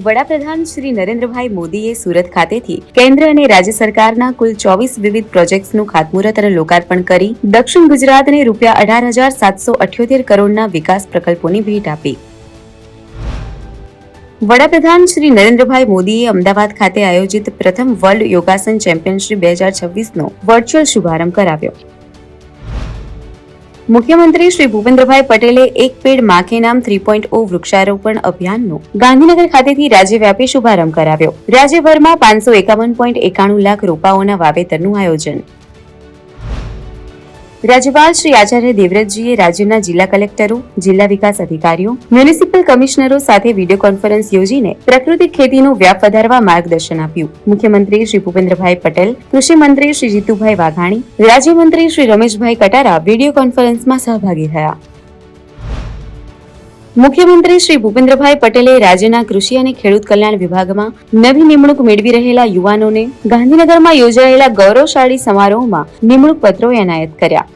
વડાપ્રધાન શ્રી નરેન્દ્રભાઈ મોદીએ સુરત ખાતેથી કેન્દ્ર અને રાજ્ય સરકારના કુલ 24 વિવિધ પ્રોજેક્ટ્સનું ખાતમુહૂર્ત અને લોકાર્પણ કરી દક્ષિણ ગુજરાતને ₹18,778 કરોડના વિકાસ પ્રકલ્પોની ભેટ આપી. વડાપ્રધાન શ્રી નરેન્દ્રભાઈ મોદીએ અમદાવાદ ખાતે આયોજિત પ્રથમ વર્લ્ડ યોગાસન ચેમ્પિયનશિપ 2026નો વર્ચ્યુઅલ શુભારંભ કરાવ્યો. મુખ્યમંત્રી શ્રી ભૂપેન્દ્રભાઈ પટેલે એક પેડ માં કે નામ 3.0 વૃક્ષારોપણ અભિયાનનો ગાંધીનગર ખાતેથી રાજ્યવ્યાપી શુભારંભ કરાવ્યો. રાજ્યભરમાં 551.91 લાખ રોપાઓના વાવેતરનું આયોજન. રાજ્યપાલ શ્રી આચાર્ય દેવવ્રતજીએ રાજ્યના જિલ્લા કલેક્ટરો, જિલ્લા વિકાસ અધિકારીઓ, મ્યુનિસિપલ કમિશનરો સાથે વિડીયો કોન્ફરન્સ યોજીને પ્રાકૃતિક ખેતીનો વ્યાપ વધારવા માર્ગદર્શન આપ્યું. મુખ્યમંત્રી શ્રી ભૂપેન્દ્રભાઈ પટેલ, કૃષિ મંત્રી શ્રી જીતુભાઈ વાઘાણી, રાજ્યમંત્રી શ્રી રમેશભાઈ કટારા વિડીયો કોન્ફરન્સમાં સહભાગી થયા. મુખ્યમંત્રી શ્રી ભૂપેન્દ્રભાઈ પટેલે રાજ્યના કૃષિ અને ખેડૂત કલ્યાણ વિભાગમાં નવી નિમણૂક મેળવી રહેલા યુવાનોને ગાંધીનગરમાં યોજાયેલા ગૌરવશાળી સમારોહમાં નિમણૂક પત્રો એનાયત કર્યા.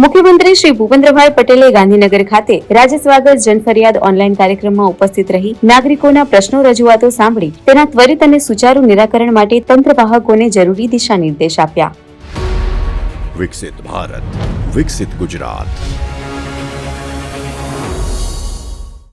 મુખ્યમંત્રી શ્રી ભૂપેન્દ્રભાઈ પટેલે ગાંધીનગર ખાતે રાજ્ય સ્વાગત જનફરિયાદ ઓનલાઈન કાર્યક્રમમાં ઉપસ્થિત રહી નાગરિકોના પ્રશ્નો રજૂઆતો સાંભળી તેના ત્વરિત અને સુચારુ નિરાકરણ માટે તંત્રવાહકોને જરૂરી દિશા નિર્દેશ આપ્યા. વિકસિત ભારત, વિકસિત ગુજરાત.